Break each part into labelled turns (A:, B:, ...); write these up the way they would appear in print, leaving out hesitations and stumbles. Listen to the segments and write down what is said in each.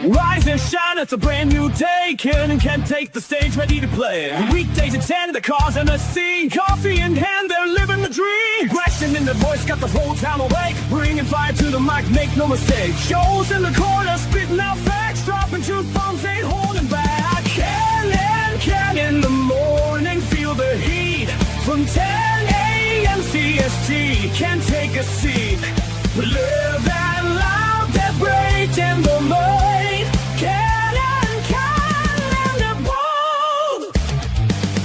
A: Rise and shine, it's a brand new day. Ken and Ken take the stage, ready to play. Weekdays at 10, the cars on the scene. Coffee in hand, they're living the dream. Question in the voice, got the whole town awake. Bringing fire to the mic, make no mistake. Shows in the corner, spitting out facts. Dropping truth bombs, ain't holding back. Ken and Ken in the morning, feel the heat. From 10 a.m. CST, can take a seat. Live and loud, that break in the mind. Ken and the bold.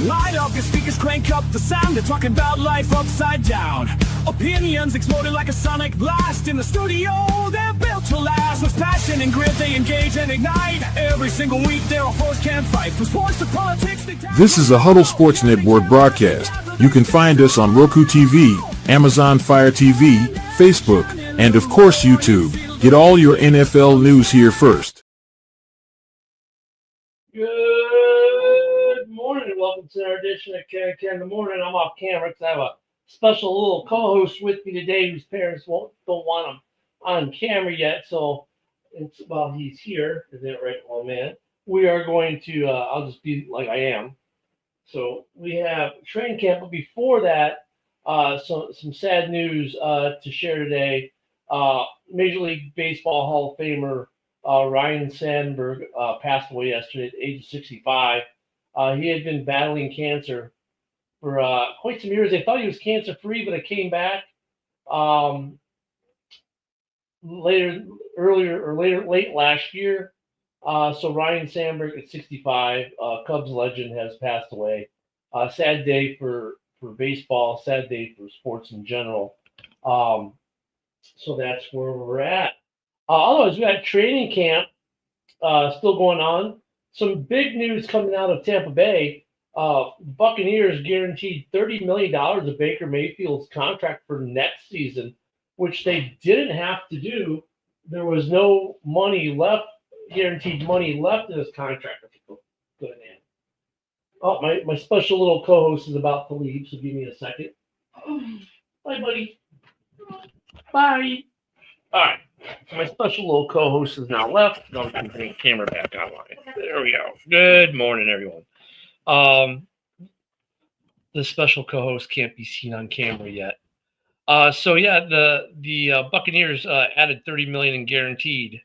A: Light up your speakers, crank up the sound. They're talking about life upside down. Opinions exploding like a sonic blast. In the studio, they're built to last. With passion and grit, they engage and ignite. Every single week, they're a force can't fight. From sports to politics,
B: This is a Huddle Sports Network broadcast. You can find us on Roku TV, Amazon Fire TV, Facebook, and of course YouTube. Get all your NFL news here first.
C: Good morning and welcome to our edition of Ken and Ken in the Morning. I'm off camera because I have a special little co-host with me today whose parents don't want him on camera yet. So while he's here, is that right, old man? We are going to, I'll just be like I am. So we have training camp, but before that, some sad news to share today. Major League Baseball Hall of Famer Ryne Sandberg passed away yesterday at the age of 65. He had been battling cancer for quite some years. They thought he was cancer-free, but it came back late last year. So Ryne Sandberg at 65, Cubs legend, has passed away. Sad day for baseball, sad day for sports in general. So that's where we're at. Otherwise, we got training camp still going on. Some big news coming out of Tampa Bay. Buccaneers guaranteed $30 million of Baker Mayfield's contract for next season, which they didn't have to do. There was no money left, guaranteed money left in his contract. Good man. Oh, my special little co-host is about to leave, so give me a second. Bye, buddy. Bye. All right. My special little co-host is now left. Now we can bring the camera back online. There we go. Good morning, everyone. The special co-host can't be seen on camera yet. So yeah, the Buccaneers added $30 million in guaranteed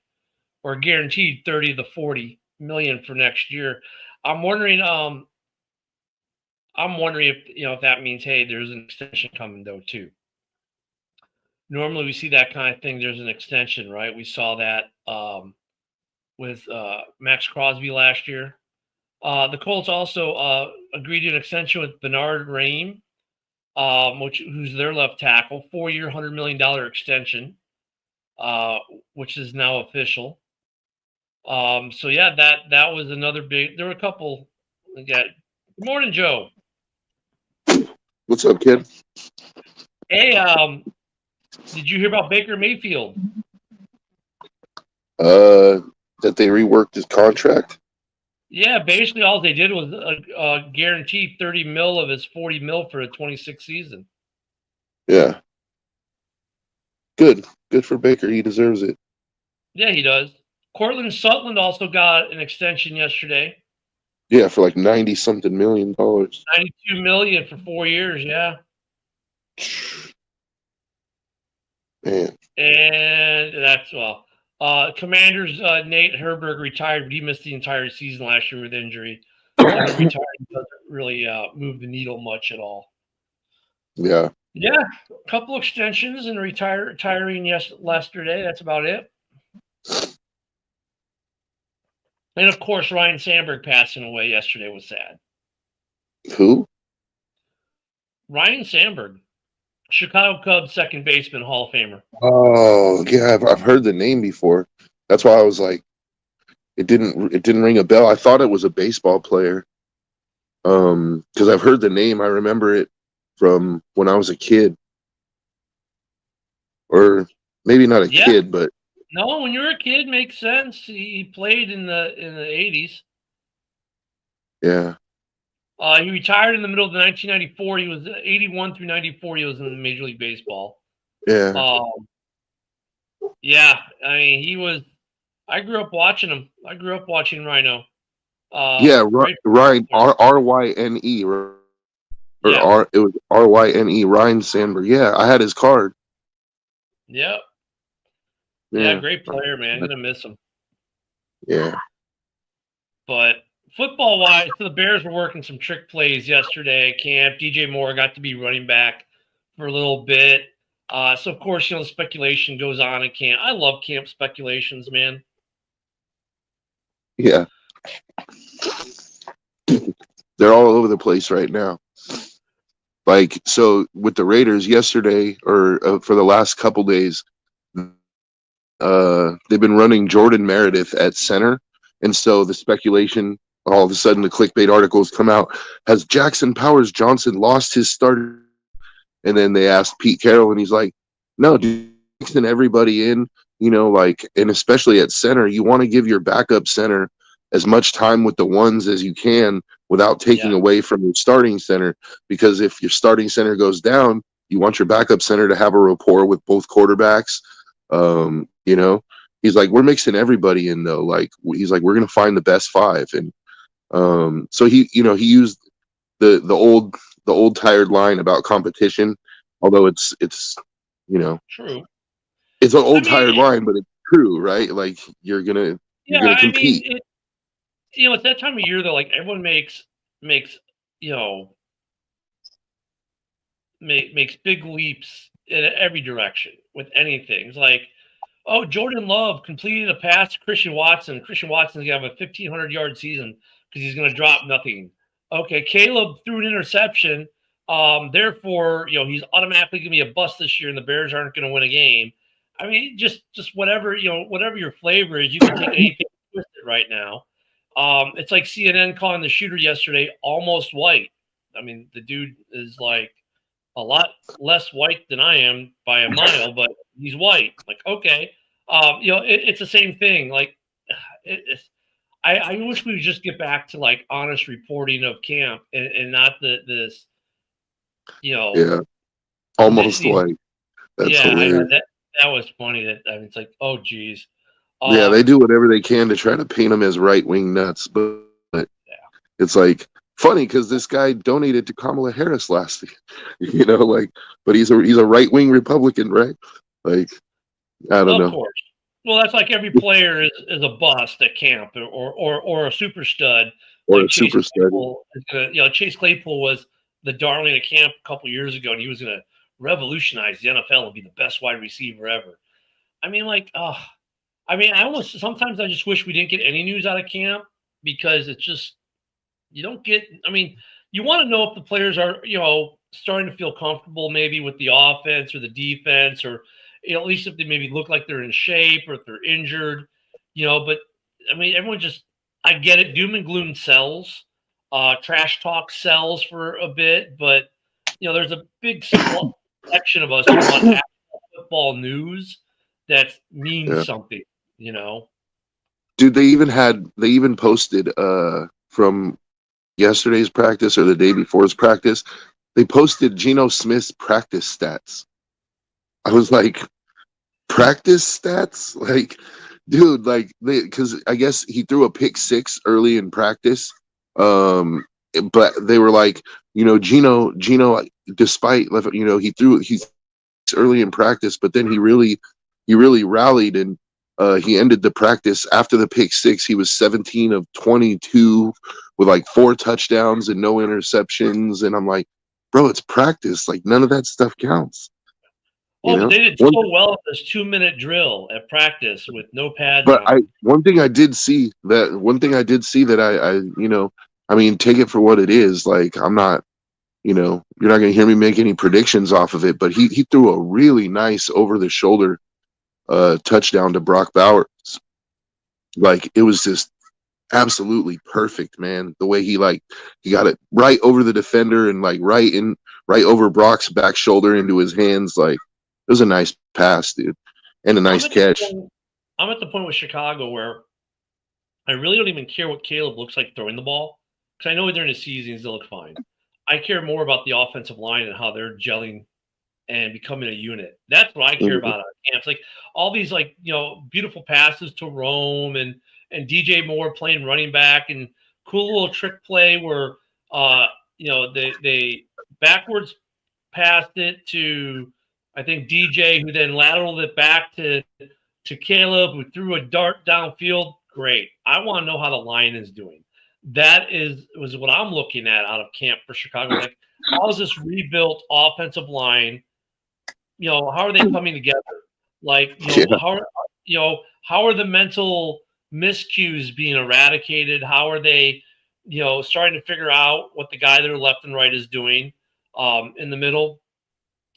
C: 30 to the 40 million for next year. I'm wondering if that means, hey, there's an extension coming though too. Normally we see that kind of thing. There's an extension, right? We saw that with Max Crosby last year. The Colts also agreed to an extension with Bernard Raim, who's their left tackle, 4-year, $100 million extension, which is now official. So yeah, that was another big. There were a couple. Good morning, Joe.
D: What's up, kid?
C: Hey, did you hear about Baker Mayfield?
D: That they reworked his contract?
C: Yeah, basically all they did was guarantee 30 mil of his 40 mil for the 26th season.
D: Yeah. Good for Baker. He deserves it.
C: Yeah, he does. Cortland Sutherland also got an extension yesterday.
D: Yeah, for like $90-something million.
C: $92 million for 4 years, yeah.
D: Man.
C: And that's Commanders Nate Herberg retired, but he missed the entire season last year with injury. Retiring doesn't really move the needle much at all.
D: Yeah.
C: Yeah, a couple extensions and retiring yesterday. That's about it. And of course, Ryne Sandberg passing away yesterday was sad.
D: Who?
C: Ryne Sandberg, Chicago Cubs second baseman, Hall of Famer.
D: Oh, yeah, I've heard the name before. That's why I was like, it didn't ring a bell. I thought it was a baseball player. Because I've heard the name. I remember it from when I was a kid. Or maybe not a kid, but
C: no, when you're a kid, makes sense. He played in the 80s.
D: Yeah.
C: He retired in the middle of the 1994. He was 81 through 94. He was in Major League Baseball.
D: Yeah.
C: Yeah, I mean, he was I grew up watching him. I grew up watching Rhino.
D: Yeah,
C: Great.
D: Ryan Ryne, or
C: Yeah.
D: it was Ryne, Ryan Sandberg. Yeah, I had his card.
C: Yep. Yeah.
D: Yeah,
C: Great player, man. Gonna miss him.
D: yeah,
C: But football wise, so the Bears were working some trick plays yesterday at camp. DJ Moore got to be running back for a little bit. So of course, the speculation goes on at camp. I love camp speculations, man.
D: yeah. They're all over the place right now. Like, so with the Raiders yesterday, or for the last couple days, they've been running Jordan Meredith at center, and so the speculation, all of a sudden, the clickbait articles come out: has Jackson Powers Johnson lost his starter? And then they asked Pete Carroll, and he's like, "No, dude, mixing everybody in, like, and especially at center, you want to give your backup center as much time with the ones as you can without taking
C: Yeah.
D: away from your starting center, because if your starting center goes down, you want your backup center to have a rapport with both quarterbacks." He's like, "We're mixing everybody in though. Like, he's like, we're gonna find the best five." And so he used the old tired line about competition, although you know
C: True.
D: it's an
C: I
D: old tired
C: mean,
D: line, but it's true, right? Like, you're
C: yeah.
D: gonna
C: I mean,
D: compete.
C: it's that time of year though. Like everyone makes you know makes big leaps in every direction with anything. It's like, oh, Jordan Love completed a pass to Christian Watson. Christian Watson's gonna have a 1,500-yard season because he's gonna drop nothing. Okay, Caleb threw an interception. Therefore, he's automatically gonna be a bust this year, and the Bears aren't gonna win a game. I mean, just whatever whatever your flavor is, you can take anything and twist it right now. It's like CNN calling the shooter yesterday almost white. I mean, the dude is like a lot less white than I am by a mile, but he's white. Like, okay, it's the same thing. Like, it's, I wish we would just get back to like honest reporting of camp and not this, you know,
D: Yeah, almost
C: these.
D: like that's
C: Yeah, I know
D: hilarious.
C: that was funny. That I mean, it's like, oh, geez.
D: Yeah, they
C: Um,
D: do whatever they can to try to paint them as right wing nuts, but
C: yeah.
D: it's like funny because this guy donated to Kamala Harris last year, like, but he's a right wing Republican, right? Like, I don't
C: Of
D: know,
C: course. Well, that's like every player is a bust at camp or a super stud
D: or
C: like
D: a
C: Chase
D: super study.
C: Claypool is gonna, Chase Claypool was the darling of camp a couple years ago, and he was gonna revolutionize the NFL and be the best wide receiver ever. I mean, like, I almost sometimes I just wish we didn't get any news out of camp because it's just you don't get. I mean, you want to know if the players are starting to feel comfortable maybe with the offense or the defense, or at least if they maybe look like they're in shape or if they're injured. But I mean, everyone just I get it. Doom and gloom sells. Trash talk sells for a bit, but there's a big selection of us who want actual football news that means
D: Yeah,
C: something. You know.
D: dude, they even posted from yesterday's practice or the day before's practice. They posted Geno Smith's practice stats. I was like, practice stats? Like, dude, like, because I guess he threw a pick six early in practice. But they were like, Geno, despite, he's early in practice, but then he really rallied, and he ended the practice after the pick six. He was 17 of 22 with like 4 touchdowns and no interceptions. And I'm like, bro, it's practice. Like, none of that stuff counts. You
C: Oh, but
D: know,
C: they did
D: one,
C: so well at this 2-minute drill at practice with no pads
D: but
C: on.
D: one thing I did see that I mean, take it for what it is. Like, I'm not, you're not going to hear me make any predictions off of it, but he threw a really nice over the shoulder touchdown to Brock Bowers. Like, it was just absolutely perfect, man. The way he got it right over the defender and like right over Brock's back shoulder into his hands. Like, it was a nice pass, dude, and a
C: I'm
D: nice
C: at the
D: catch.
C: point, I'm at the point with Chicago where I really don't even care what Caleb looks like throwing the ball because I know during the seasons they'll look fine. I care more about the offensive line and how they're gelling and becoming a unit. That's what I care about on camps. Like all these like, beautiful passes to Rome and DJ Moore playing running back and cool little trick play where they backwards passed it to I think DJ, who then lateraled it back to Caleb, who threw a dart downfield. Great. I want to know how the line is doing. That was what I'm looking at out of camp for Chicago. Like, how is this rebuilt offensive line? How are they coming together? Like, how are the mental miscues being eradicated? How are they, starting to figure out what the guy there left and right is doing in the middle?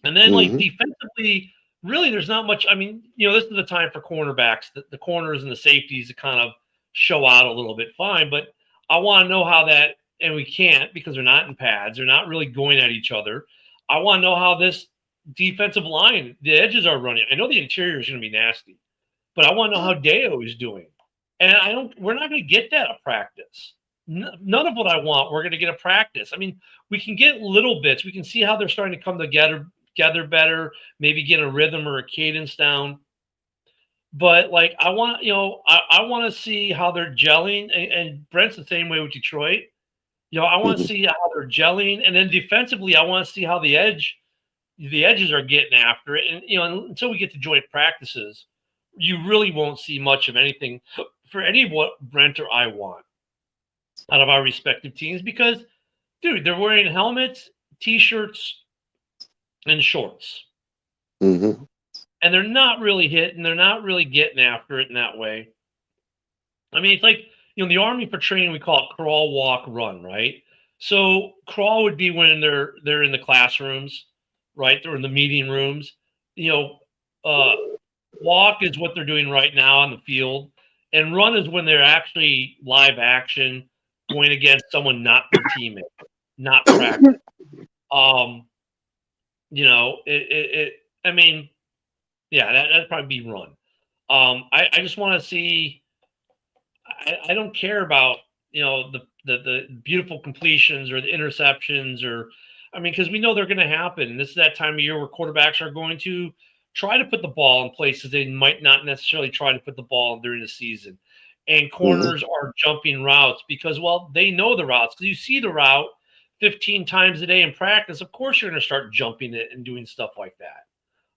C: And then, like, defensively, really, there's not much. I mean, this is the time for cornerbacks, the corners and the safeties to kind of show out a little bit. Fine, but I want to know how that, and we can't because they're not in pads. They're not really going at each other. I want to know how this defensive line, the edges are running. I know the interior is going to be nasty, but I want to know how Deo is doing. And we're not going to get that at practice. None of what I want, we're going to get at practice. I mean, we can get little bits. We can see how they're starting to come together better, maybe get a rhythm or a cadence down. But like, I want to see how they're gelling, and Brent's the same way with Detroit. I want to see how they're gelling, and then defensively, I want to see how the edges are getting after it. And until we get to joint practices, you really won't see much of anything for any of what Brent or I want out of our respective teams, because, dude, they're wearing helmets, t-shirts, and shorts. And they're not really hitting. They're not really getting after it in that way. I mean, it's like, the Army for training, we call it crawl, walk, run, right? So crawl would be when they're in the classrooms, right? They're in the meeting rooms. Walk is what they're doing right now on the field. And run is when they're actually live action going against someone not their teammate, not practice. I mean, yeah, that'd probably be run. I just want to see. I don't care about the beautiful completions or the interceptions because we know they're going to happen. This is that time of year where quarterbacks are going to try to put the ball in places they might not necessarily try to put the ball during the season, and corners are jumping routes because, well, they know the routes because you see the route 15 times a day in practice. Of course, you're going to start jumping it and doing stuff like that.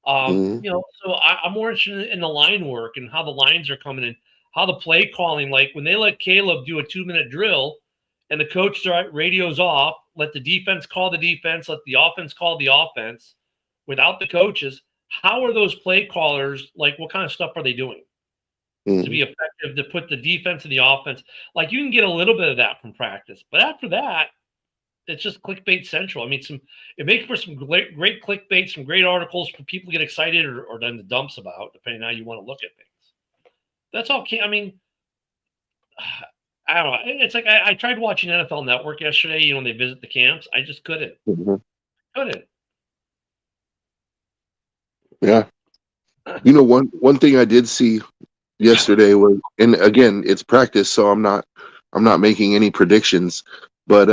C: So I'm more interested in the line work and how the lines are coming in, how the play calling, like when they let Caleb do a 2-minute drill and the coach radios off, let the defense call the defense, let the offense call the offense without the coaches. How are those play callers, like what kind of stuff are they doing to be effective to put the defense and the offense? Like you can get a little bit of that from practice, but after that, it's just clickbait central. I mean, it makes for some great clickbait, some great articles for people to get excited or then the dumps about, depending on how you want to look at things. That's all. I mean, I don't know. It's like I tried watching NFL Network yesterday. When they visit the camps, I just couldn't. Couldn't.
D: Yeah. One thing I did see yesterday was, and again, it's practice, so I'm not making any predictions, but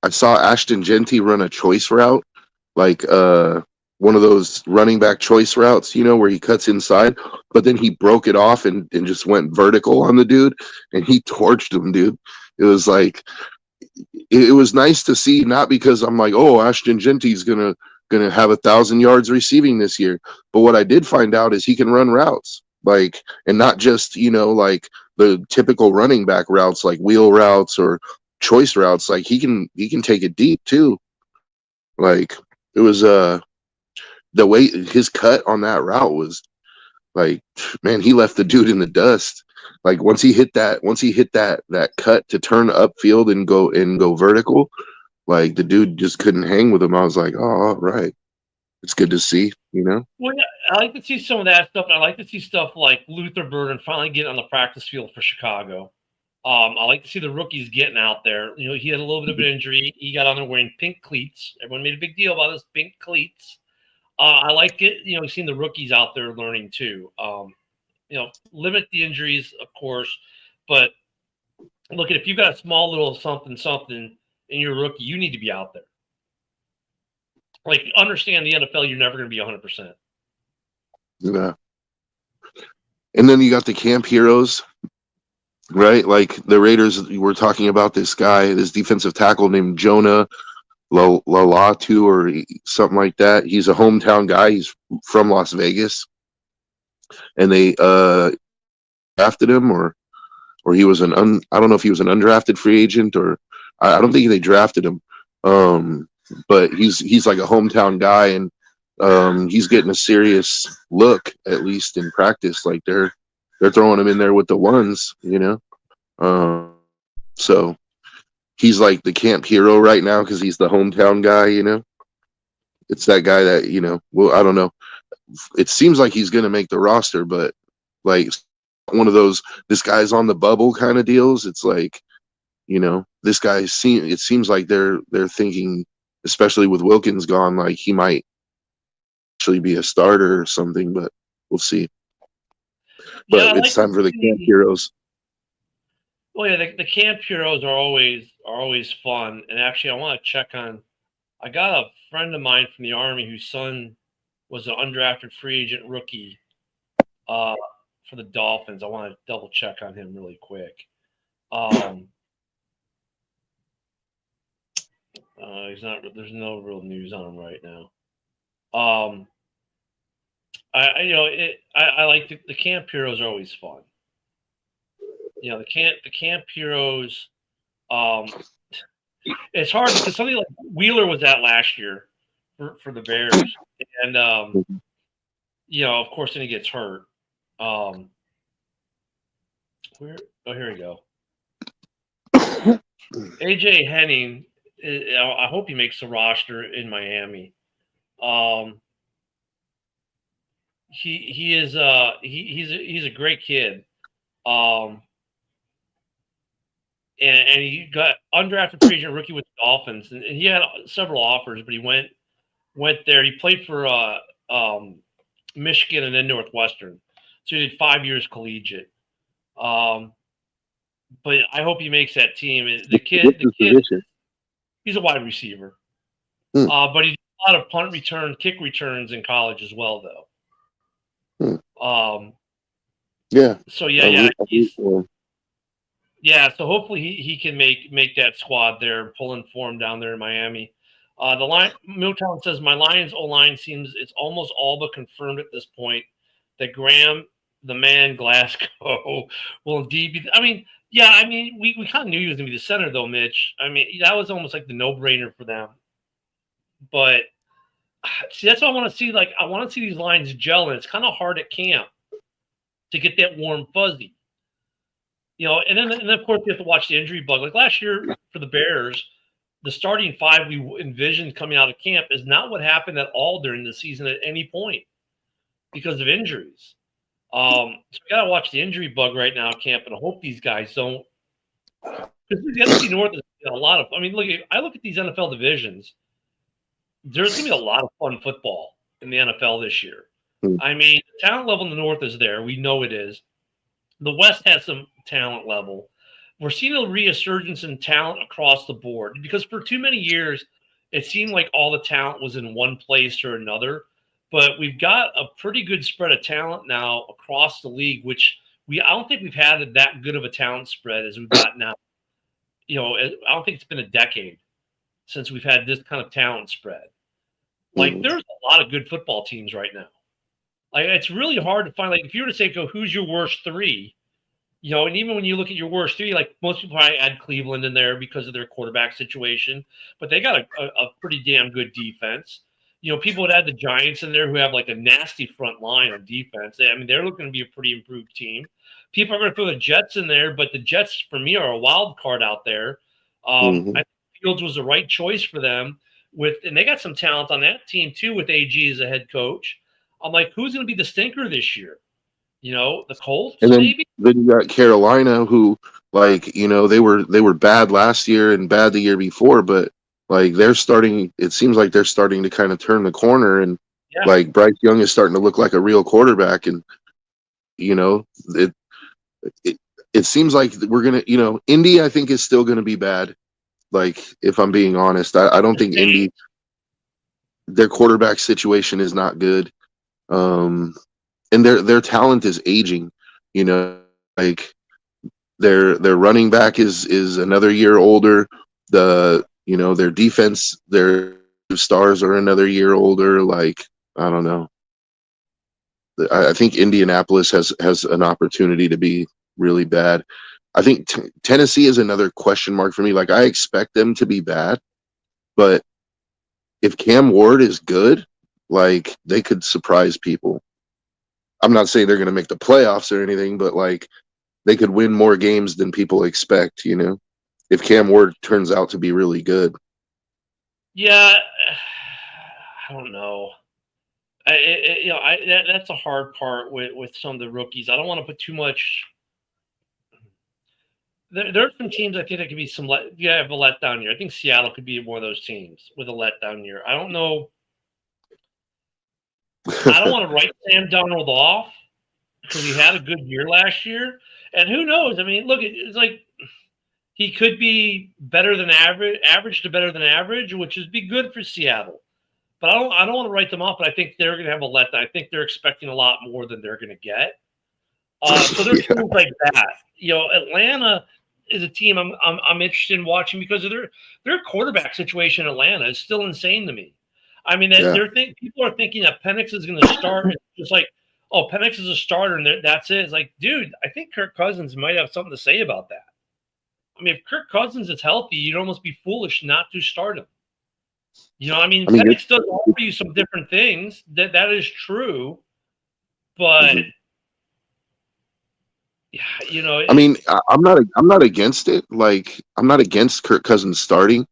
D: I saw Ashton Jeanty run a choice route, like one of those running back choice routes, where he cuts inside, but then he broke it off and just went vertical on the dude, and he torched him, dude. It was like, it was nice to see, not because I'm like, oh, Ashton Jeanty's gonna have 1,000 yards receiving this year, but what I did find out is he can run routes, like, and not just like the typical running back routes, like wheel routes or choice routes. Like he can take it deep too. Like it was the way his cut on that route was, like, man, he left the dude in the dust. Like once he hit that cut to turn upfield and go vertical, like the dude just couldn't hang with him. I was like, oh, all right, it's good to see,
C: Well, yeah, I like to see some of that stuff. I like to see stuff like Luther Burden finally getting on the practice field for Chicago. I like to see the rookies getting out there. He had a little bit of an injury. He got on there wearing pink cleats. Everyone made a big deal about his pink cleats. I like it. We've seen the rookies out there learning too. Limit the injuries, of course, but look, if you've got a small little something and you're a rookie, you need to be out there. Like, understand the NFL, you're never going to be 100%.
D: Yeah. And then you got the camp heroes, right? Like the Raiders were talking about this guy, this defensive tackle named Jonah Lalatu or something like that. He's a hometown guy. He's from Las Vegas. And they drafted him or he was I don't know if he was an undrafted free agent or I don't think they drafted him. But he's like a hometown guy, and he's getting a serious look, at least in practice. Like they're throwing him in there with the ones, you know. So he's like the camp hero right now because he's the hometown guy, you know. It's that guy that, you know, well, I don't know. It seems like he's going to make the roster, but like one of those, this guy's on the bubble kind of deals. It's like, you know, this guy it seems like they're thinking, especially with Wilkins gone, like he might actually be a starter or something, but we'll see. But it's time for the camp heroes.
C: Oh yeah, the camp heroes are always fun. And actually, I want to check on. I got a friend of mine from the Army whose son was an undrafted free agent rookie for the Dolphins. I want to double check on him really quick. He's not. There's no real news on him right now. I like the camp heroes are always fun. You know, the camp heroes. It's hard because something like Wheeler was at last year for the Bears, and you know, of course, then he gets hurt. Here we go. AJ Henning. I hope he makes the roster in Miami. He's a great kid. And he got undrafted free agent rookie with the Dolphins, and he had several offers, but he went there. He played for Michigan and then Northwestern, so he did 5 years collegiate. But I hope he makes that team. The kid, he's a wide receiver, but he did a lot of punt return, kick returns in college as well, though.
D: Yeah.
C: So so hopefully he can make that squad there, pulling form down there in Miami. Milltown says my Lions O-line seems it's almost all but confirmed at this point that Graham, the man Glasgow, will indeed be. We kind of knew he was going to be the center, though, Mitch. I mean, that was almost like the no-brainer for them. But see, that's what I want to see. Like, I want to see these lines gel, and it's kind of hard at camp to get that warm fuzzy. You know, and then of course you have to watch the injury bug. Like last year for the Bears, the starting five we envisioned coming out of camp is not what happened at all during the season at any point because of injuries. So we gotta watch the injury bug right now at camp, and I hope these guys don't. Because the NFC North is a lot of. I mean, I look at these NFL divisions. There's gonna be a lot of fun football in the NFL this year. I mean, the talent level in the North is there. We know it is. The West has some talent level. We're seeing a resurgence in talent across the board because for too many years, it seemed like all the talent was in one place or another. But we've got a pretty good spread of talent now across the league, which I don't think we've had that good of a talent spread as we've got now. You know, I don't think it's been a decade since we've had this kind of talent spread. Like, there's a lot of good football teams right now. Like, it's really hard to find, like, if you were to say, who's your worst three? You know, and even when you look at your worst three, like, most people probably add Cleveland in there because of their quarterback situation, but they got a pretty damn good defense. You know, people would add the Giants in there who have, like, a nasty front line on defense. I mean, they're looking to be a pretty improved team. People are going to throw the Jets in there, but the Jets, for me, are a wild card out there. I think Fields was the right choice for them. And they got some talent on that team, too, with AG as a head coach. I'm like, who's going to be the stinker this year? You know, the Colts,
D: and then,
C: maybe?
D: Then you got Carolina, who, like, you know, they were bad last year and bad the year before, but, like, it seems like they're starting to kind of turn the corner, and, like, Bryce Young is starting to look like a real quarterback, and, you know, it seems like we're going to, you know, Indy, I think, is still going to be bad. Like, if I'm being honest, I don't think Indy. their quarterback situation is not good. And their talent is aging. You know, like their running back is another year older. Their defense, their stars are another year older. Like, I don't know. I think Indianapolis has an opportunity to be really bad. I think Tennessee is another question mark for me. Like, I expect them to be bad, but if Cam Ward is good, like, they could surprise people. I'm not saying they're going to make the playoffs or anything, but like, they could win more games than people expect, you know, if Cam Ward turns out to be really good.
C: Yeah, I don't know. That's a hard part with some of the rookies. I don't want to put too much. There are some teams I think that could be have a letdown year. I think Seattle could be one of those teams with a letdown year. I don't know. I don't want to write Sam Darnold off because he had a good year last year. And who knows? I mean, look, it's like he could be better than average to better than average, which would be good for Seattle. But I don't want to write them off, but I think they're going to have a letdown. I think they're expecting a lot more than they're going to get. So there's things like that. You know, Atlanta is a team I'm interested in watching because of their quarterback situation in Atlanta is still insane to me. I mean, people are thinking that Penix is going to start. It's just like, oh, Penix is a starter, and that's it. It's like, dude, I think Kirk Cousins might have something to say about that. I mean, if Kirk Cousins is healthy, you'd almost be foolish not to start him. You know, I mean Penix does offer you some different things. That is true, but yeah, you know.
D: I mean, I'm not against it. Like, I'm not against Kirk Cousins starting.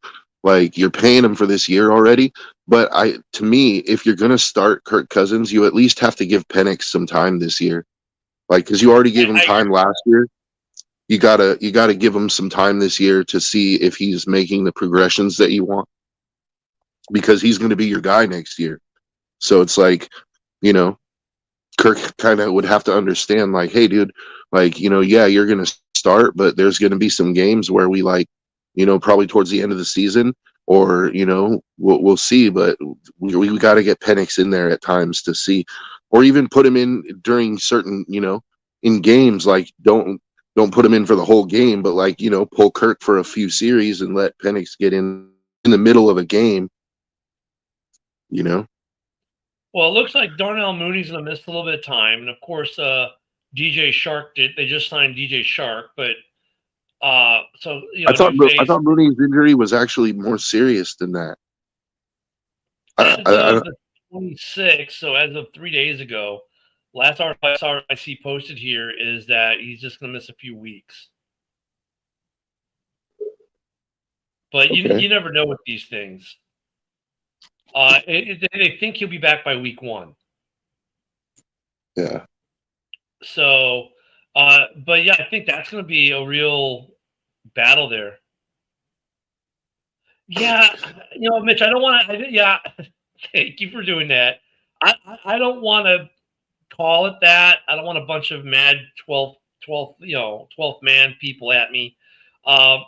D: Like, you're paying him for this year already. But to me, if you're gonna start Kirk Cousins, you at least have to give Penix some time this year. Like, because you already gave him time last year. You gotta give him some time this year to see if he's making the progressions that you want. Because he's going to be your guy next year. So it's like, you know, Kirk kind of would have to understand, like, hey, dude, like, you know, yeah, you're going to start, but there's going to be some games where we, like, you know, probably towards the end of the season, or, you know, we'll see, but we got to get Penix in there at times to see, or even put him in during certain, you know, in games. Like, don't put him in for the whole game, but, like, you know, pull Kirk for a few series and let Penix get in the middle of a game. You know?
C: Well, it looks like Darnell Mooney's going to miss a little bit of time. And, of course, DJ Shark they just signed DJ Shark. But, so, you know,
D: I thought Mooney's injury was actually more serious than that.
C: The 26th, so as of 3 days ago, last article I see posted here is that he's just going to miss a few weeks. But
D: okay.
C: You never know with these things. They think he'll be back by week 1.
D: Yeah.
C: So, but yeah, I think that's going to be a real battle there. Yeah, you know, Mitch, I don't want to. Yeah, thank you for doing that. I don't want to call it that. I don't want a bunch of mad 12th man people at me. I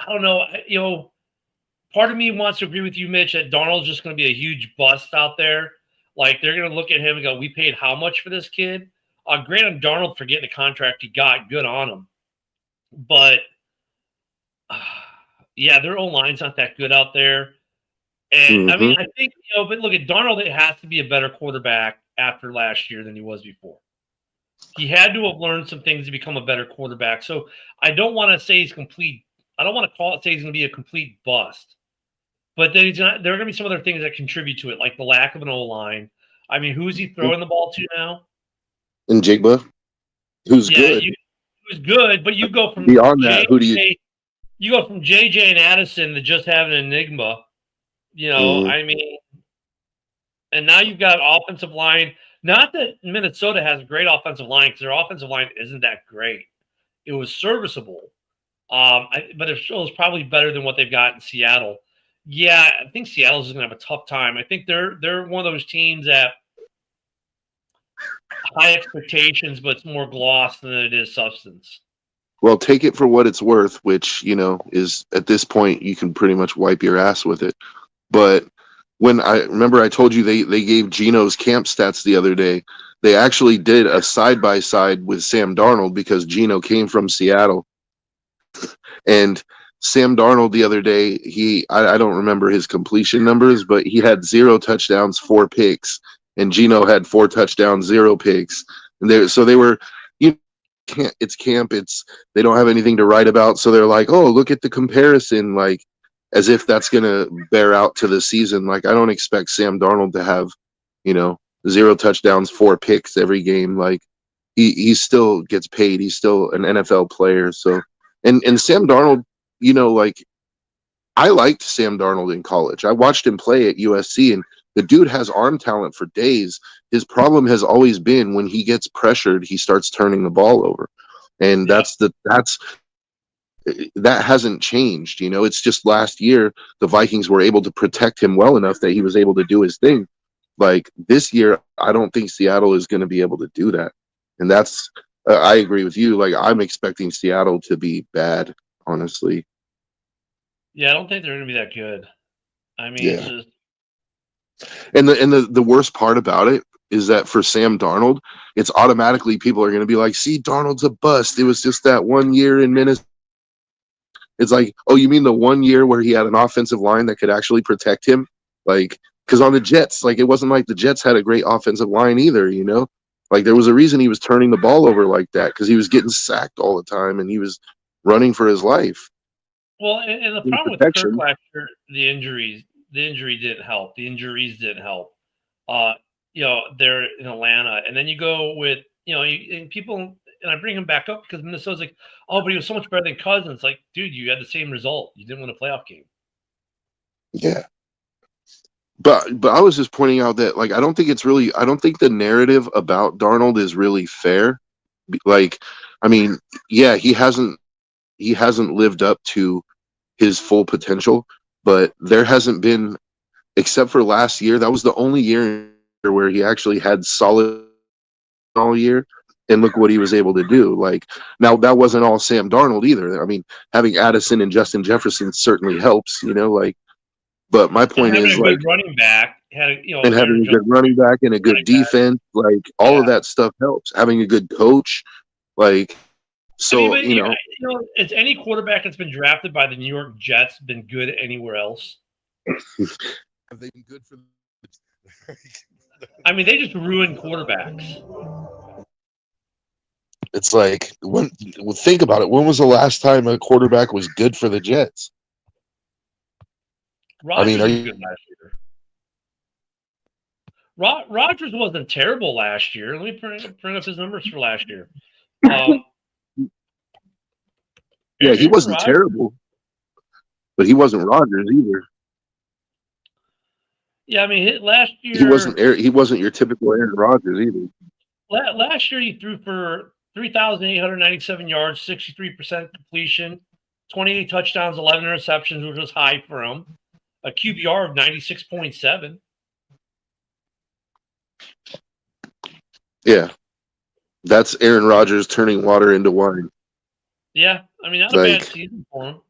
C: don't know. You know. Part of me wants to agree with you, Mitch, that Darnold's just going to be a huge bust out there. Like, they're going to look at him and go, we paid how much for this kid? Granted, Darnold for getting the contract he got, good on him. But, yeah, their O-line's not that good out there. And, I mean, I think, you know, but look at Darnold, it has to be a better quarterback after last year than he was before. He had to have learned some things to become a better quarterback. So I don't want to say he's complete. I don't want to say he's going to be a complete bust. But then there are going to be some other things that contribute to it, like the lack of an O-line. I mean, who is he throwing the ball to now?
D: Njigba, who's good.
C: Who's good, but you go from
D: beyond that. Who do
C: you go from JJ and Addison to just having an enigma? You know, I mean, and now you've got offensive line. Not that Minnesota has a great offensive line, because their offensive line isn't that great. It was serviceable, but it was probably better than what they've got in Seattle. Yeah, I think Seattle's going to have a tough time. I think they're one of those teams that high expectations, but it's more gloss than it is substance.
D: Well, take it for what it's worth, which, you know, is at this point you can pretty much wipe your ass with it. But when I remember I told you they gave Geno's camp stats the other day. They actually did a side by side with Sam Darnold because Geno came from Seattle. And Sam Darnold the other day, I don't remember his completion numbers, but he had 0 touchdowns, 4 picks, and Geno had 4 touchdowns, 0 picks. And they were, it's camp, they don't have anything to write about, so they're like, oh, look at the comparison, like as if that's gonna bear out to the season. Like I don't expect Sam Darnold to have, 0 touchdowns, 4 picks every game. Like he still gets paid. He's still an NFL player. So and Sam Darnold, like I liked Sam Darnold in college. I watched him play at USC, and the dude has arm talent for days. His problem has always been when he gets pressured, he starts turning the ball over. And that hasn't changed. It's just last year the Vikings were able to protect him well enough that he was able to do his thing. Like this year, I don't think Seattle is going to be able to do that. And that's, I agree with you. Like I'm expecting Seattle to be bad, honestly.
C: Yeah, I don't think they're going to be that good. I mean,
D: Yeah.
C: it's just,
D: And the worst part about it is that for Sam Darnold, it's automatically people are going to be like, see, Darnold's a bust. It was just that 1 year in Minnesota. It's like, oh, you mean the 1 year where he had an offensive line that could actually protect him? Like, because on the Jets, like, it wasn't like the Jets had a great offensive line either, Like, there was a reason he was turning the ball over like that, because he was getting sacked all the time and he was running for his life.
C: well, and the
D: In
C: problem with
D: protection.
C: Kirk last year, the injury didn't help. The injuries didn't help. They're in Atlanta, and then you go with, and people, and I bring him back up because Minnesota's like, oh, but he was so much better than Cousins. Like, dude, you had the same result. You didn't win a playoff game.
D: Yeah. But I was just pointing out that, like, I don't think the narrative about Darnold is really fair. Like, I mean, yeah, he hasn't lived up to his full potential, but there hasn't been, except for last year, that was the only year where he actually had solid all year. And look what he was able to do. Like, now that wasn't all Sam Darnold either. I mean, having Addison and Justin Jefferson certainly helps, But my point
C: And
D: is,
C: having a
D: like,
C: good running back,
D: and having a good running back and a good defense, like all of that stuff helps. Having a good coach, like, so
C: but, it's any quarterback that's been drafted by the New York Jets been good anywhere else?
D: have they been good for?
C: I mean, they just ruin quarterbacks.
D: It's like, think about it. When was the last time a quarterback was good for the Jets?
C: Rodgers was good last year. Rodgers wasn't terrible last year. Let me bring up his numbers for last year.
D: Yeah, he wasn't terrible, but he wasn't Rodgers either.
C: Yeah, I mean, last year
D: he wasn't your typical Aaron Rodgers either.
C: Last year he threw for 3,897 yards, 63% completion, 28 touchdowns, 11 interceptions, which was high for him. A QBR of 96.7.
D: Yeah, that's Aaron Rodgers turning water into wine.
C: Yeah, I mean, not a bad season for him.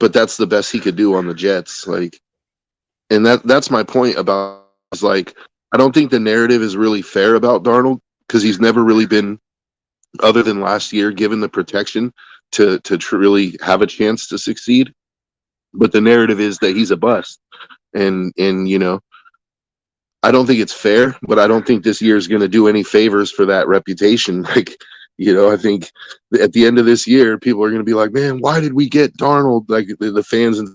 D: But that's the best he could do on the Jets. Like, and that's my point about, is like, I don't think the narrative is really fair about Darnold, because he's never really been, other than last year, given the protection to really have a chance to succeed. But the narrative is that he's a bust. And I don't think it's fair, but I don't think this year is going to do any favors for that reputation. Like, I think at the end of this year, people are going to be like, man, why did we get Darnold? Like the fans, and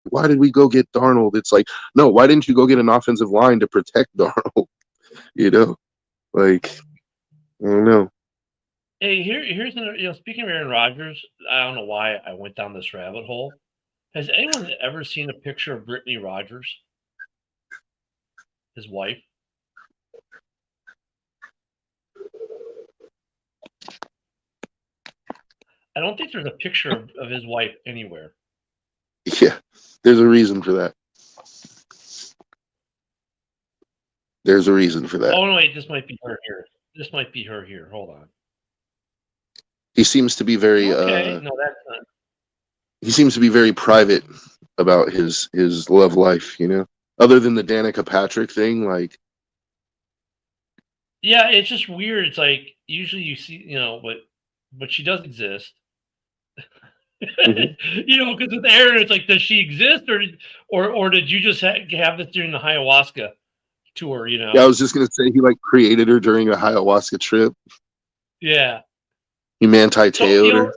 D: why did we go get Darnold? It's like, no, why didn't you go get an offensive line to protect Darnold? Like, I don't know.
C: Hey, here's another, speaking of Aaron Rodgers, I don't know why I went down this rabbit hole. Has anyone ever seen a picture of Brittany Rodgers? His wife? I don't think there's a picture of his wife anywhere.
D: Yeah, there's a reason for that. There's a reason for that.
C: Oh, no, wait, this might be her here. Hold on.
D: He seems to be very
C: okay, no, that's not.
D: He seems to be very private about his love life, you know, other than the Danica Patrick thing. Like,
C: Yeah, it's just weird. It's like usually you see, but she does exist.
D: Mhm.
C: Because with Aaron, it's like, does she exist, or did you just have this during the ayahuasca tour?
D: Yeah, I was just gonna say he like created her during a ayahuasca trip.
C: Yeah.
D: He manti
C: So
D: teoed her.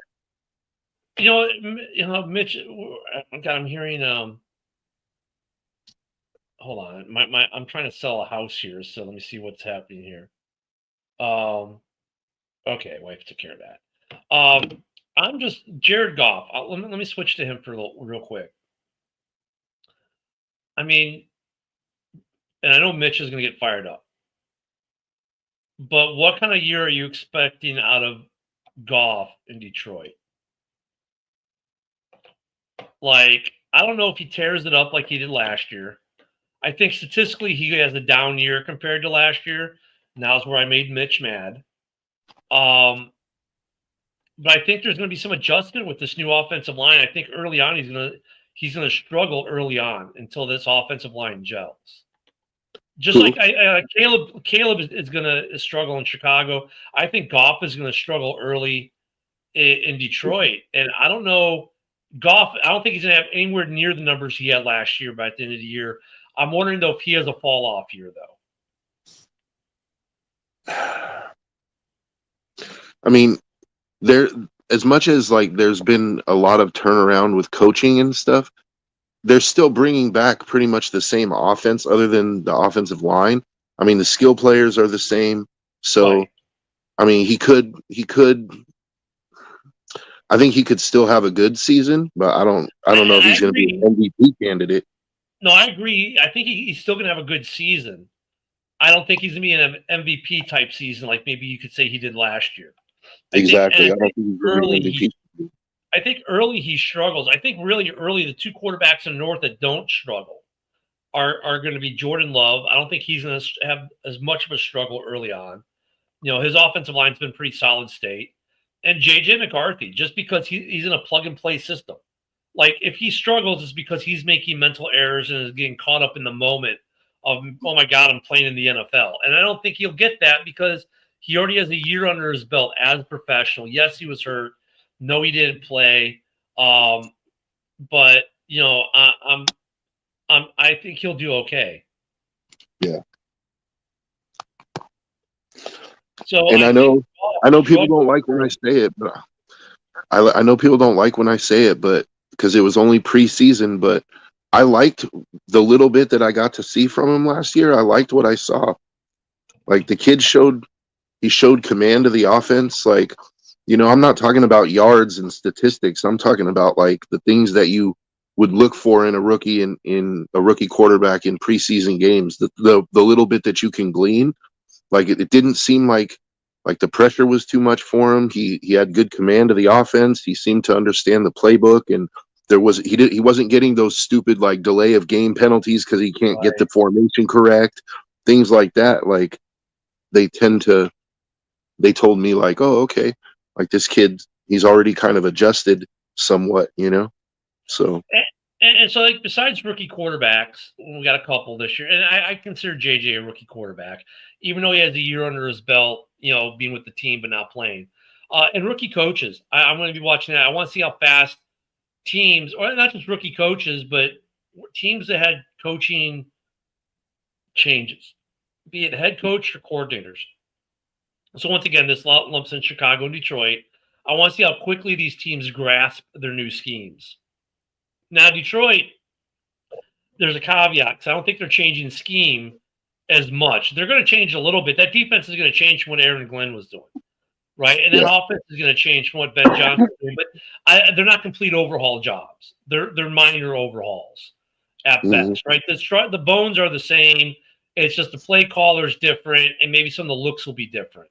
C: Mitch. God, I'm hearing. Hold on, I'm trying to sell a house here, so let me see what's happening here. Okay, wife took care of that. I'm just Jared Goff. Let me switch to him for real quick. I mean, and I know Mitch is going to get fired up, but what kind of year are you expecting out of Goff in Detroit? Like, I don't know if he tears it up like he did last year. I think statistically he has a down year compared to last year. Now's where I made Mitch mad. But I think there's going to be some adjustment with this new offensive line. I think early on he's gonna struggle early on until this offensive line gels. Just
D: Who?
C: like Caleb is going to struggle in Chicago. I think Goff is going to struggle early in Detroit, and I don't know Goff. I don't think he's going to have anywhere near the numbers he had last year. By the end of the year, I'm wondering though if he has a fall off year though.
D: I mean, there as much as like there's been a lot of turnaround with coaching and stuff, they're still bringing back pretty much the same offense other than the offensive line. I mean, the skill players are the same. So,
C: Right.
D: I mean, he could I think he could still have a good season, but I don't know if
C: I
D: he's going to be
C: agree.
D: an MVP candidate.
C: No, I agree. I think he's still going to have a good season. I don't think he's going to be an MVP type season like maybe you could say he did last year.
D: Exactly. I don't think
C: think
D: he's going to be an MVP.
C: I think early he struggles. I think really early the two quarterbacks in the North that don't struggle are going to be Jordan Love. I don't think he's going to have as much of a struggle early on. His offensive line's been pretty solid state. And JJ McCarthy, just because he's in a plug and play system. Like if he struggles, it's because he's making mental errors and is getting caught up in the moment of, oh my God, I'm playing in the NFL. And I don't think he'll get that because he already has a year under his belt as a professional. Yes, he was hurt. No, he didn't play. But I think he'll do okay.
D: Yeah.
C: So
D: And I know people don't like when I say it, but I know people don't like when I say it, but because it was only preseason, but I liked the little bit that I got to see from him last year. I liked what I saw. Like the kid showed command of the offense. Like, I'm not talking about yards and statistics. I'm talking about like the things that you would look for in a rookie in a rookie quarterback in preseason games. The little bit that you can glean. Like it didn't seem like the pressure was too much for him. He had good command of the offense. He seemed to understand the playbook, and he wasn't getting those stupid like delay of game penalties because he can't get the formation correct. Things like that. Like they told me like, oh, okay, like this kid, he's already kind of adjusted somewhat, So
C: And so, like, besides rookie quarterbacks, we got a couple this year, and I consider JJ a rookie quarterback, even though he has a year under his belt, being with the team but not playing. And rookie coaches, I'm going to be watching that. I want to see how fast teams, or not just rookie coaches, but teams that had coaching changes, be it head coach or coordinators. So once again, this lumps in Chicago and Detroit. I want to see how quickly these teams grasp their new schemes. Now, Detroit, there's a caveat because I don't think they're changing scheme as much. They're going to change a little bit. That defense is going to change from what Aaron Glenn was doing, right? And that offense is going to change from what Ben Johnson was doing. But they're not complete overhaul jobs. They're minor overhauls at best, right? The bones are the same. It's just the play caller is different, and maybe some of the looks will be different.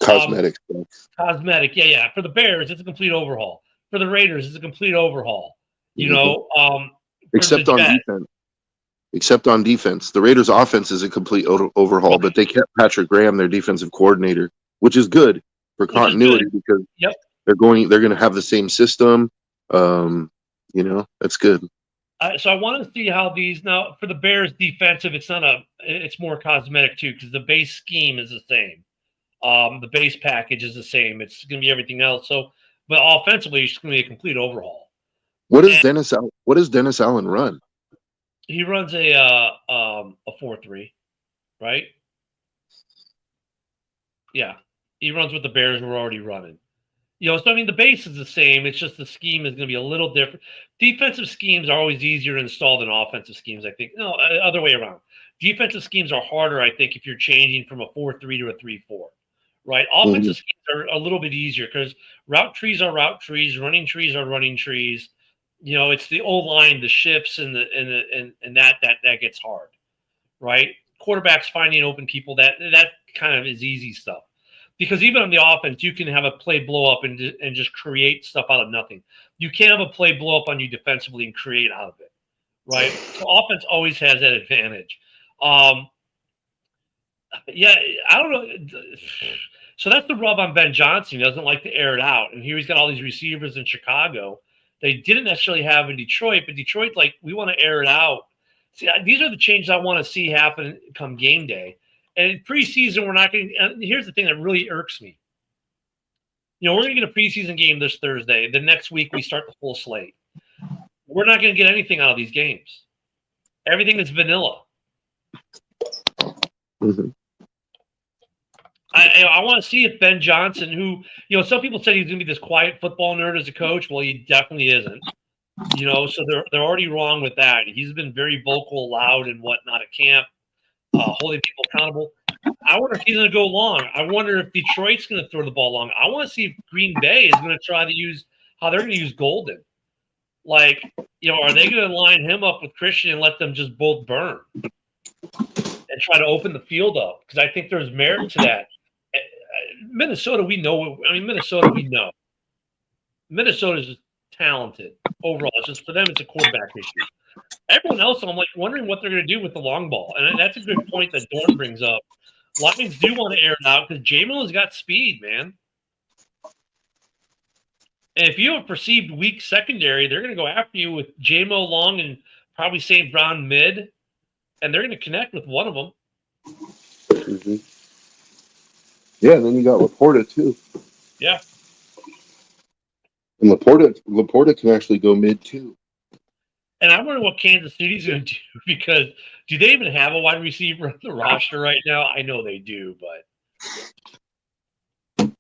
D: Cosmetic.
C: Cosmetic, yeah. For the Bears, it's a complete overhaul. For the Raiders, it's a complete overhaul.
D: Except on defense. Except on defense. The Raiders' offense is a complete overhaul, but they kept Patrick Graham, their defensive coordinator, which is good for continuity because they're going to have the same system. That's good.
C: So I want to see how these now for the Bears defensive. It's more cosmetic too because the base scheme is the same. The base package is the same. It's going to be everything else. So, but offensively, it's going to be a complete overhaul.
D: What does Dennis Allen run?
C: He runs a 4-3, right? Yeah, he runs what the Bears were already running. So I mean, the base is the same. It's just the scheme is going to be a little different. Defensive schemes are always easier to install than offensive schemes, I think. No, other way around. Defensive schemes are harder, I think, if you're changing from a 4-3 to a 3-4, right? Offensive schemes are a little bit easier because route trees are route trees, running trees are running trees. It's the old line, the shifts, and that gets hard, right? Quarterbacks finding open people, that kind of is easy stuff. Because even on the offense, you can have a play blow up and just create stuff out of nothing. You can't have a play blow up on you defensively and create out of it, right? So offense always has that advantage. Yeah, I don't know. So that's the rub on Ben Johnson. He doesn't like to air it out. And here he's got all these receivers in Chicago they didn't necessarily have in Detroit, but Detroit's like, we want to air it out. See, these are the changes I want to see happen come game day. And in preseason, we're not going to – here's the thing that really irks me. We're going to get a preseason game this Thursday. The next week, we start the full slate. We're not going to get anything out of these games. Everything is vanilla.
D: Mm-hmm.
C: I want to see if Ben Johnson, who, some people said he's going to be this quiet football nerd as a coach. Well, he definitely isn't. So they're already wrong with that. He's been very vocal, loud, and whatnot at camp, holding people accountable. I wonder if he's going to go long. I wonder if Detroit's going to throw the ball long. I want to see if Green Bay is going to try to use how they're going to use Golden. Like, are they going to line him up with Christian and let them just both burn and try to open the field up? Because I think there's merit to that. Minnesota, we know. Minnesota's talented overall. It's just for them, it's a quarterback issue. Everyone else, I'm like wondering what they're going to do with the long ball, and that's a good point that Dorn brings up. Lions do want to air it out because J-Mo's got speed, man. And if you have a perceived weak secondary, they're going to go after you with J-Mo long and probably St. Brown mid, and they're going to connect with one of them.
D: Mm-hmm. Yeah, and then you got Laporta too.
C: Yeah.
D: And Laporta can actually go mid too.
C: And I wonder what Kansas City's going to do because do they even have a wide receiver on the roster right now? I know they do, but.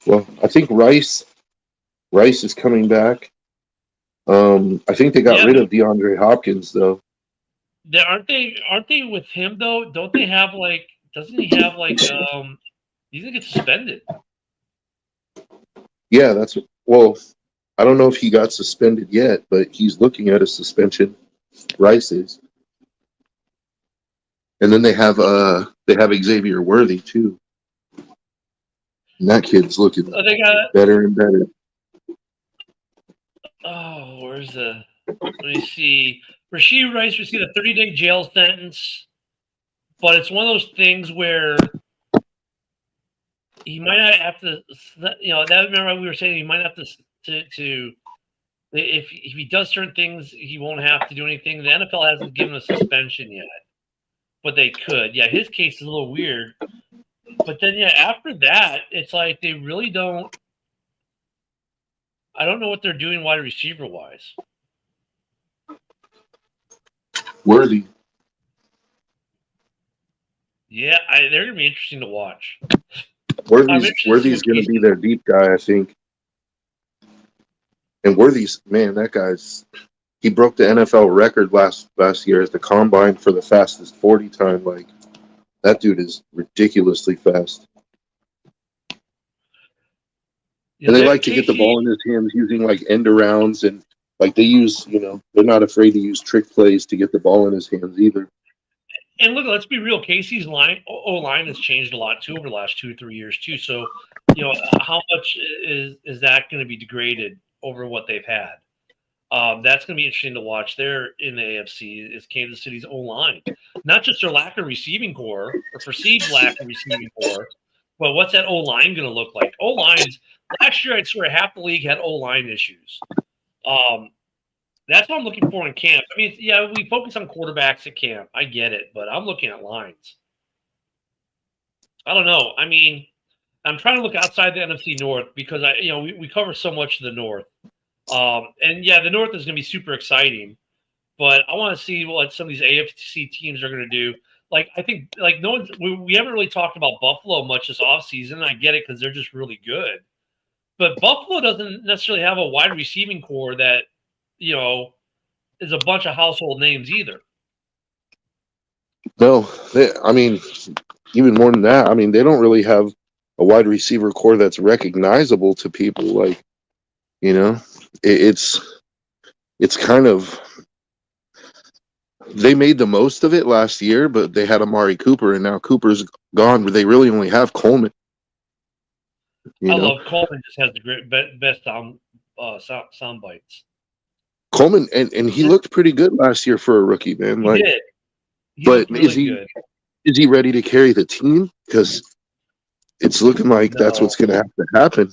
D: Well, I think Rice is coming back. I think they got rid of DeAndre Hopkins though.
C: Aren't they with him though? Don't they have doesn't he have he's gonna get suspended?
D: Yeah, I don't know if he got suspended yet, but he's looking at a suspension. Rice is. And then they have Xavier Worthy too. And that kid's looking better and better.
C: Oh, where's the let me see. Rashee Rice received a 30-day jail sentence, but it's one of those things where he might not have to remember we were saying he might have to if he does certain things, he won't have to do anything. The NFL hasn't given a suspension yet, but they could. Yeah, his case is a little weird. But then, after that, it's like they really don't. I don't know what they're doing wide receiver wise.
D: Worthy.
C: Yeah, they're going to be interesting to watch.
D: Worthy's going to be their deep guy, I think. And Worthy's, man, he broke the NFL record last year at the combine for the fastest 40 time. Like, that dude is ridiculously fast. And they like to get the ball in his hands using end arounds and they use, they're not afraid to use trick plays to get the ball in his hands either.
C: And look, let's be real. Casey's O-line has changed a lot too over the last 2 or 3 years too. So, how much is that going to be degraded over what they've had? That's going to be interesting to watch. There in the AFC is Kansas City's O-line, not just their lack of receiving core or perceived lack of receiving core, but what's that O-line going to look like? O-lines last year, I'd swear half the league had O-line issues. That's what I'm looking for in camp. I mean, yeah, we focus on quarterbacks at camp. I get it, but I'm looking at lines. I don't know. I mean, I'm trying to look outside the NFC North because we cover so much of the North. And yeah, the North is going to be super exciting, but I want to see what some of these AFC teams are going to do. Like, I think, like, we haven't really talked about Buffalo much this offseason. I get it because they're just really good. But Buffalo doesn't necessarily have a wide receiving core that, is a bunch of household names either.
D: No, I mean, even more than that, I mean, they don't really have a wide receiver core that's recognizable to people. Like, it's kind of, they made the most of it last year, but they had Amari Cooper, and now Cooper's gone, but they really only have Coleman.
C: I love Coleman. Just has the great best sound bites.
D: Coleman, and he looked pretty good last year for a rookie, man.
C: He did.
D: But really is he ready to carry the team? Because it's looking like that's what's going to have to happen.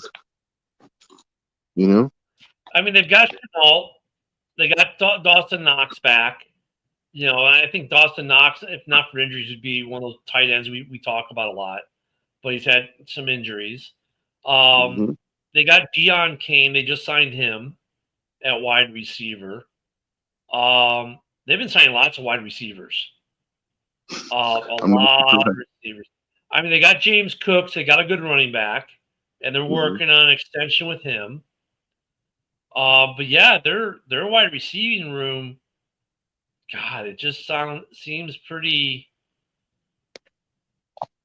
C: I mean, they've got Chenault. They got Dawson Knox back. And I think Dawson Knox, if not for injuries, would be one of those tight ends we talk about a lot. But he's had some injuries. They got Deion Kane. They just signed him at wide receiver. They've been signing lots of wide receivers. A lot of receivers. I mean, they got James Cooks. They got a good running back, and they're working on an extension with him. But yeah, their wide receiving room, God, it just seems pretty.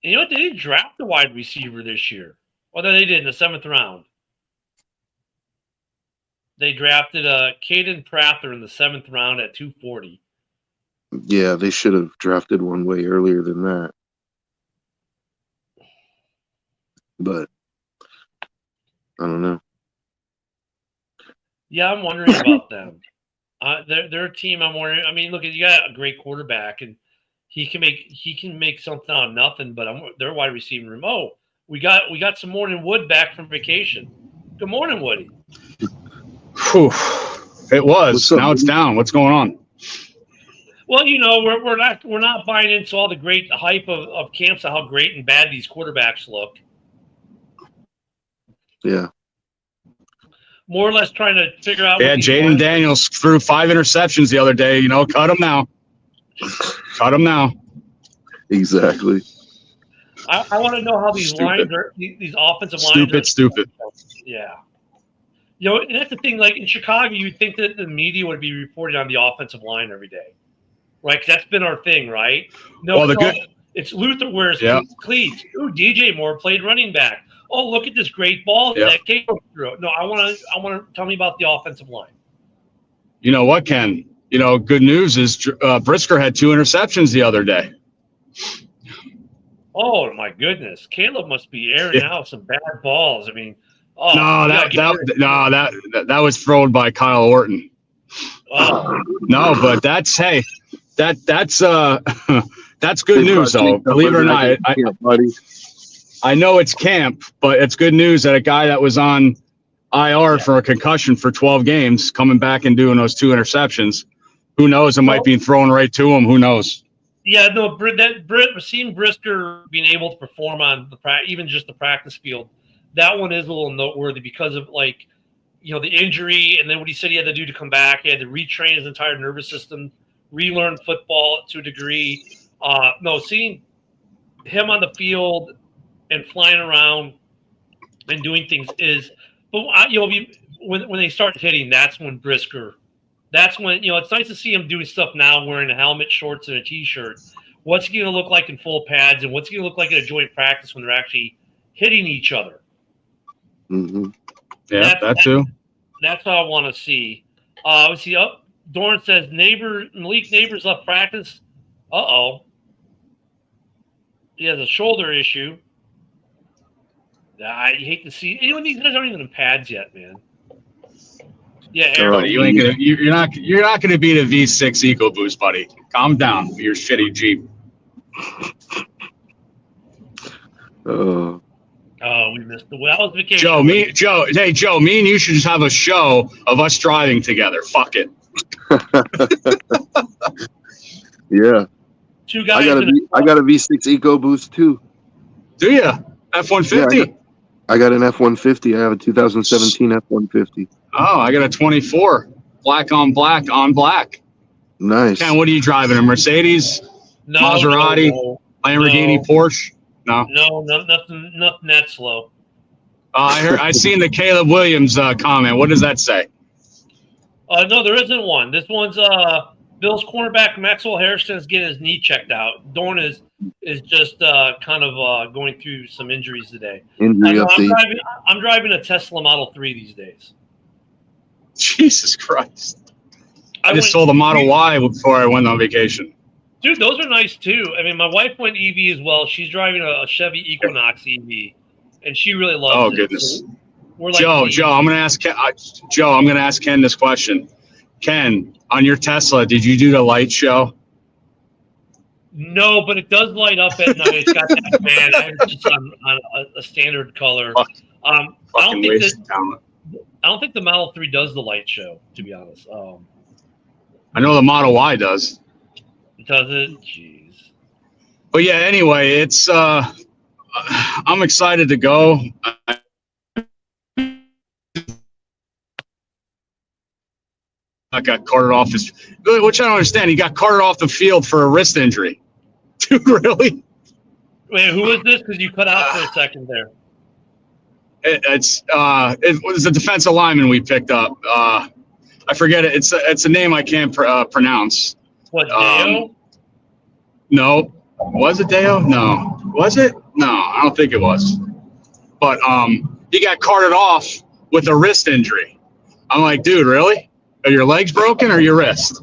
C: You know what? They didn't draft a wide receiver this year. Well, they did in the 7th round. They drafted Caden Prather in the 7th round at 240.
D: Yeah, they should have drafted one way earlier than that. But I don't know.
C: Yeah, I'm wondering about them. They're a team. I'm wondering. I mean, look, you got a great quarterback, and he can make something out of nothing. But their wide receiving room. Oh, we got some Morning Wood back from vacation. Good morning, Woody.
E: Whew. It was. Now it's down. What's going on?
C: Well, we're not buying into all the great hype of camps of how great and bad these quarterbacks look.
D: Yeah.
C: More or less trying to figure out.
E: Yeah, Jaden Daniels threw 5 interceptions the other day. Cut him now. Cut him now.
D: Exactly.
C: I want to know how these lines are. These offensive lines.
E: Stupid.
C: Yeah. And that's the thing. Like in Chicago, you'd think that the media would be reporting on the offensive line every day, right? Because that's been our thing, right? No, it's Luther wears cleats. Ooh, DJ Moore played running back. Oh, look at this great ball that came through. No, I want to tell me about the offensive line.
E: You know what, Ken? Good news is Brisker had 2 interceptions the other day.
C: Oh my goodness, Caleb must be airing out some bad balls. I mean,
E: that was thrown by Kyle Orton.
C: Oh.
E: No, but that's good news though. Believe it or not, I know it's camp, but it's good news that a guy that was on IR for a concussion for 12 games coming back and doing those 2 interceptions. Who knows? It might be thrown right to him. Who knows?
C: Yeah, no, seeing Brisker being able to perform on even just the practice field, that one is a little noteworthy because of the injury and then what he said he had to do to come back. He had to retrain his entire nervous system, relearn football to a degree. Seeing him on the field and flying around and doing things but when they start hitting, that's when Brisker. That's when, it's nice to see him doing stuff now wearing a helmet, shorts, and a T-shirt. What's he going to look like in full pads, and what's he going to look like in a joint practice when they're actually hitting each other?
D: Mm-hmm.
E: Yeah, that too.
C: That's what I want to see. Doran says, Malik Neighbors left practice. Uh-oh. He has a shoulder issue. I hate to see. These guys aren't even in pads yet, man. Yeah,
E: buddy, you're not gonna beat a V6 EcoBoost, buddy. Calm down with your shitty Jeep.
C: Oh, we missed the. That was vacation.
E: Joe, me and you should just have a show of us driving together. Fuck it.
D: Yeah,
C: Two guys.
D: I got a V6 EcoBoost too.
E: Do you? F-150?
D: Yeah, I got an F-150. I have a 2017 F-150.
E: Oh, I got a 24. Black on black on black.
D: Nice.
E: Ken, what are you driving? A Mercedes?
C: no,
E: Maserati?
C: no,
E: Lamborghini?
C: no.
E: Porsche? No.
C: nothing that slow.
E: I seen the Caleb Williams comment. What does that say?
C: No, there isn't one. This one's Bill's cornerback Maxwell Harrison is getting his knee checked out. Dorn is just kind of going through some injuries today.
D: Injury update.
C: I'm driving a Tesla Model 3 these days.
E: Jesus Christ. I just
C: went
E: sold a Model Y before I went on vacation.
C: Dude, those are nice too. I mean, my wife went EV as well. She's driving a Chevy Equinox EV, and she really loves it.
E: Oh goodness.
C: So we're like
E: Joe, I'm gonna ask Ken this question. Ken, on your Tesla, did you do the light show?
C: No, but it does light up at night. It's got that man. It's just on a standard color. I don't think the Model 3 does the light show, to be honest.
E: I know the Model Y does.
C: Does it? Jeez.
E: But yeah, anyway, it's I'm excited to go. I got carted off his, which I don't understand. He got carted off the field for a wrist injury. Dude, really?
C: Wait, who was this? Because you cut out for a second there.
E: It was a defensive lineman we picked up. I forget it. It's a name I can't pronounce.
C: What, Deo?
E: No. Was it Deo? No. Was it? No, I don't think it was. But he got carted off with a wrist injury. I'm like, dude, really? Are your legs broken or your wrist?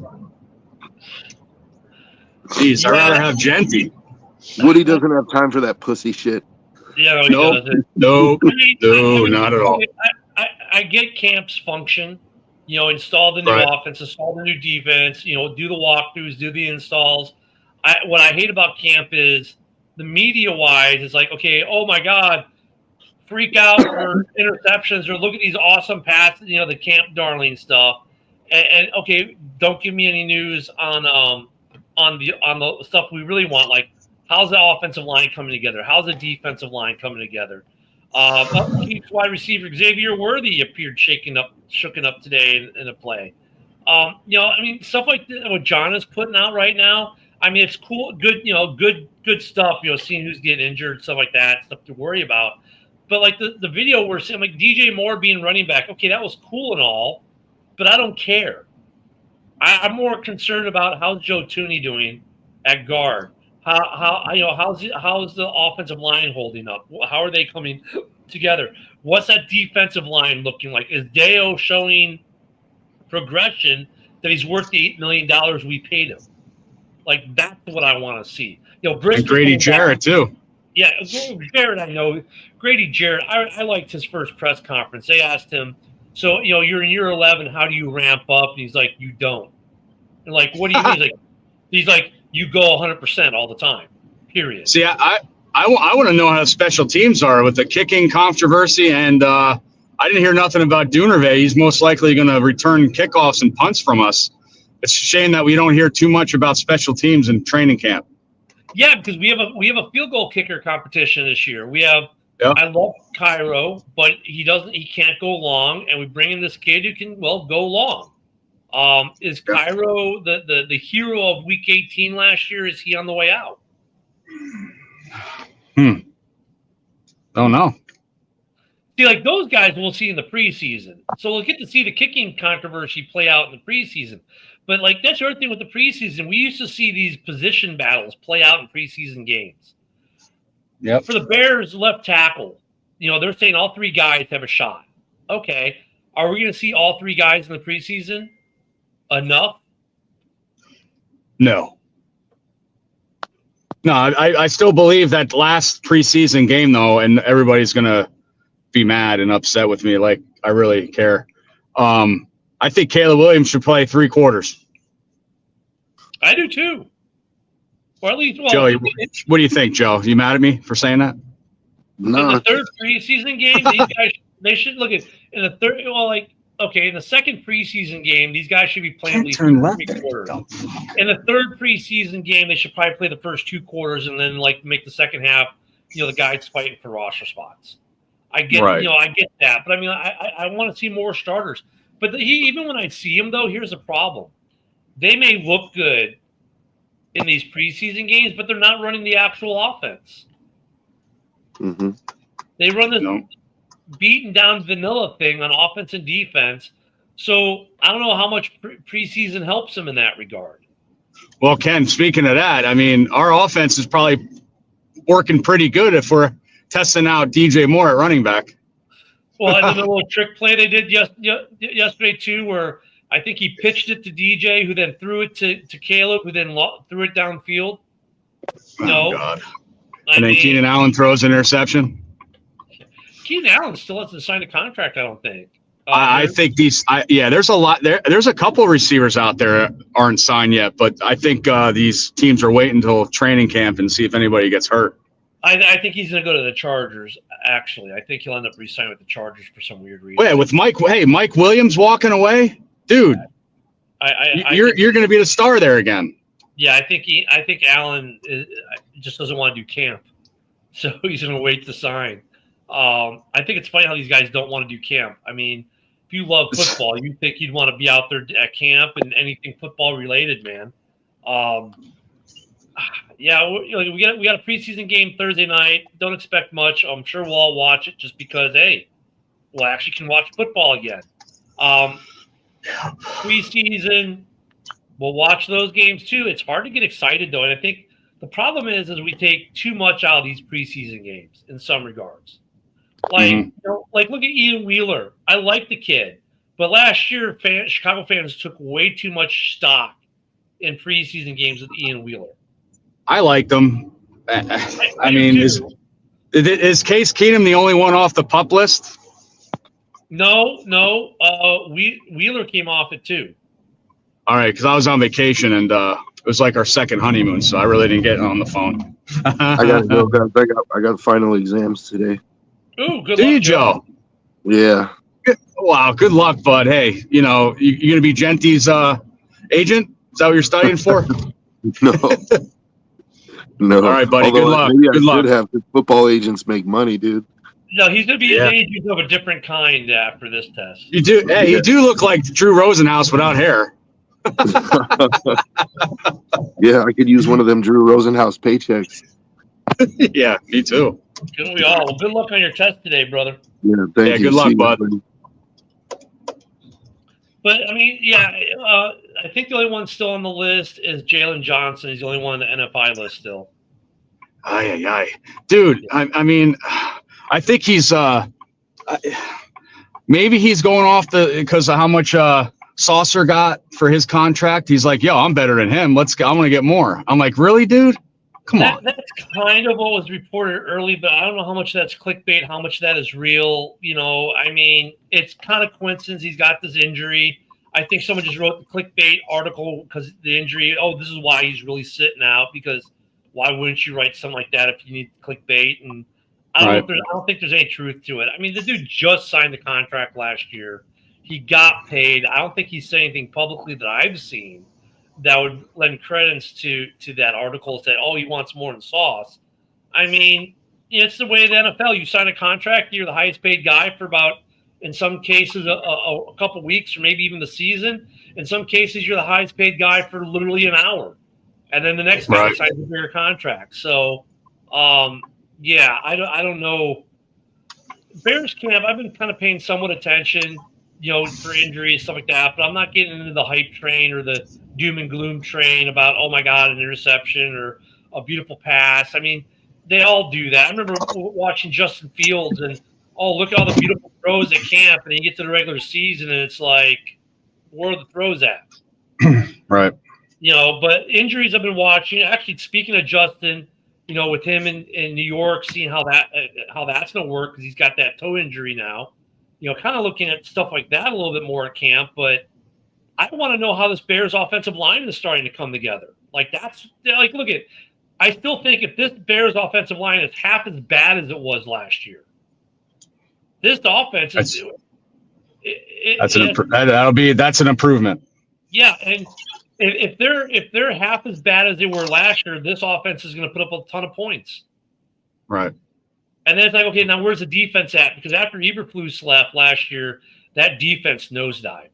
E: Jeez, I'd rather have Genty.
D: Woody doesn't have time for that pussy shit.
C: Yeah,
E: nope. Not at all.
C: I get camp's function. Install the new offense, install the new defense, do the walkthroughs, do the installs. What I hate about camp is the media-wise, it's like, okay, oh my God, freak out for interceptions or look at these awesome passes, the camp darling stuff. And okay, don't give me any news on the stuff we really want, like how's the offensive line coming together? How's the defensive line coming together? Chiefs wide receiver Xavier Worthy appeared shooken up today in a play. Stuff like what John is putting out right now. I mean, it's cool, good, good stuff. Seeing who's getting injured, stuff like that, stuff to worry about. But like the video we're seeing, like DJ Moore being running back. Okay, that was cool and all, but I don't care. I'm more concerned about how's Joe Thuney doing at guard. How's the offensive line holding up? How are they coming together? What's that defensive line looking like? Is Deo showing progression that he's worth the $8 million we paid him? Like that's what I want to see. Bristol
E: and Grady Jarrett too.
C: Yeah, Jarrett. I know Grady Jarrett. I liked his first press conference. They asked him, so you're in year 11. How do you ramp up? And he's like, you don't. And like, what do you mean? He's like, you go 100% all the time. Period.
E: See, I want to know how special teams are with the kicking controversy, and I didn't hear nothing about Dunnervay. He's most likely going to return kickoffs and punts from us. It's a shame that we don't hear too much about special teams in training camp.
C: Yeah, because we have a field goal kicker competition this year. We have. Yep. I love Cairo, but he can't go long, and we bring in this kid who can go long. Is Cairo the hero of Week 18 last year? Is he on the way out?
E: Don't know.
C: See, like those guys we'll see in the preseason. So we'll get to see the kicking controversy play out in the preseason. But like that's the other thing with the preseason. We used to see these position battles play out in preseason games.
E: Yep.
C: For the Bears left tackle, they're saying all three guys have a shot. Okay. Are we going to see all three guys in the preseason? Enough?
E: No, I still believe that last preseason game, though, and everybody's going to be mad and upset with me. Like, I really care. I think Caleb Williams should play 3 quarters.
C: I do, too. Or at least,
E: Joey, what do you think, Joe? You mad at me for saying that?
D: No.
C: In the third preseason game, these guys, they should look at in the third. Well, like okay, in the second preseason game, these guys should be playing at least
E: turn
C: 3
E: left.
C: quarters. In the third preseason game, they should probably play the first 2 quarters and then like make the second half. The guys fighting for roster spots. I get,
E: Right.
C: I get that, but I mean, I want to see more starters. But even when I see him, though, here's the problem: they may look good in these preseason games, but they're not running the actual offense.
D: Mm-hmm.
C: They run this beaten down vanilla thing on offense and defense. So I don't know how much preseason helps them in that regard.
E: Well, Ken, speaking of that, I mean, our offense is probably working pretty good if we're testing out DJ Moore at running back.
C: Well, and then the little trick play they did yesterday too, where I think he pitched it to DJ, who then threw it to Caleb, who then threw it downfield.
E: Oh, God. And then Keenan Allen throws an interception.
C: Keenan Allen still hasn't signed a contract, I don't think.
E: I think there's a lot there. There's a couple receivers out there that aren't signed yet, but I think these teams are waiting until training camp and see if anybody gets hurt.
C: I think he's going to go to the Chargers, actually. I think he'll end up re-signing with the Chargers for some weird reason.
E: Wait, with Mike Williams walking away? Dude, you're going to be the star there again.
C: Yeah, I think Allen just doesn't want to do camp. So he's going to wait to sign. I think it's funny how these guys don't want to do camp. I mean, if you love football, you think you'd want to be out there at camp and anything football related, man. Yeah, we got a preseason game Thursday night. Don't expect much. I'm sure we'll all watch it just because, hey, we actually can watch football again. Preseason, we'll watch those games too. It's hard to get excited though, and I think the problem is we take too much out of these preseason games in some regards. Like, like look at Ian Wheeler. I like the kid, but last year Chicago fans took way too much stock in preseason games with Ian Wheeler. I
E: liked him. I mean, is Case Keenum the only one off the PUP list?
C: No. Wheeler came off it too.
E: All right, because I was on vacation and it was like our second honeymoon, so I really didn't get on the phone.
D: I gotta go, guys. I got final exams today.
C: Ooh, good luck,
E: Do you, Joe?
D: Yeah.
E: Wow, good luck, bud. Hey, you're gonna be Genty's agent? Is that what you're studying for?
D: No. No.
E: All right, buddy.
D: Although
E: good luck.
D: Maybe
E: good
D: I
E: luck.
D: should have, because football agents make money, dude.
C: No, he's going to be an agent of a different kind after this test.
E: You do. Hey, you do look like Drew Rosenhaus without hair.
D: Yeah, I could use one of them Drew Rosenhaus paychecks.
E: Yeah, me too.
C: Good we all. Well, good luck on your test today, brother.
D: Yeah, thank you.
E: Good luck, bud.
C: But, I mean, yeah, I think the only one still on the list is Jalen Johnson. He's the only one on the NFI list still.
E: Aye. Dude, I mean, I think he's maybe he's going off because of how much Saucer got for his contract. He's like, yo, I'm better than him. I'm going to get more. I'm like, really, dude? Come on.
C: That's kind of what was reported early, but I don't know how much that's clickbait, how much that is real. I mean, it's kind of coincidence he's got this injury. I think someone just wrote the clickbait article because the injury. Oh, this is why he's really sitting out, because why wouldn't you write something like that if you need clickbait? And I don't think there's any truth to it. I mean, the dude just signed the contract last year. He got paid. I don't think he's said anything publicly that I've seen that would lend credence to that article, that, oh, he wants more than Sauce. I mean, it's the way of the NFL. You sign a contract, you're the highest paid guy for about, in some cases, a couple weeks or maybe even the season. In some cases, you're the highest paid guy for literally an hour. And then the next guy signs a bigger contract. So, yeah, I don't know. Bears camp, I've been kind of paying somewhat attention, for injuries, stuff like that, but I'm not getting into the hype train or the doom and gloom train about, oh my God, an interception or a beautiful pass. I mean, they all do that. I remember watching Justin Fields and, oh, look at all the beautiful throws at camp, and then you get to the regular season and it's like, where are the throws at?
E: Right.
C: But injuries I've been watching. Actually, speaking of Justin, with him in New York, seeing how that's going to work, because he's got that toe injury now. Kind of looking at stuff like that a little bit more at camp. But I want to know how this Bears offensive line is starting to come together. Look at. I still think if this Bears offensive line is half as bad as it was last year, this offense is
E: That's an improvement.
C: Yeah, and if they're half as bad as they were last year, this offense is going to put up a ton of points.
E: Right.
C: And then it's like, okay, now where's the defense at? Because after Eberflus left last year, that defense nosedived.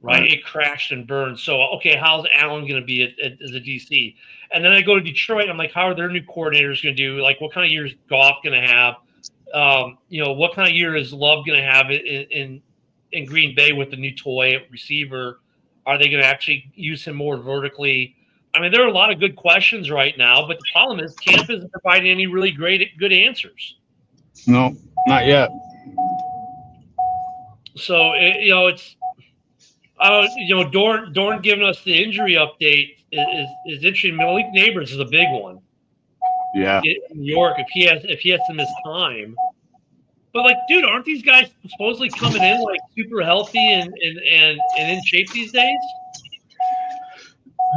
C: Right? It crashed and burned. So, okay, how's Allen going to be as a DC? And then I go to Detroit. I'm like, how are their new coordinators going to do? Like, what kind of year is Goff going to have? What kind of year is Love going to have in Green Bay with the new toy receiver? Are they going to actually use him more vertically? I mean, there are a lot of good questions right now, but the problem is Camp isn't providing any really good answers.
E: No, not yet.
C: So, it's Dorn giving us the injury update is interesting. Malik Neighbors is a big one.
E: Yeah.
C: In New York, if he has to miss time. But like, dude, aren't these guys supposedly coming in like super healthy and in shape these days?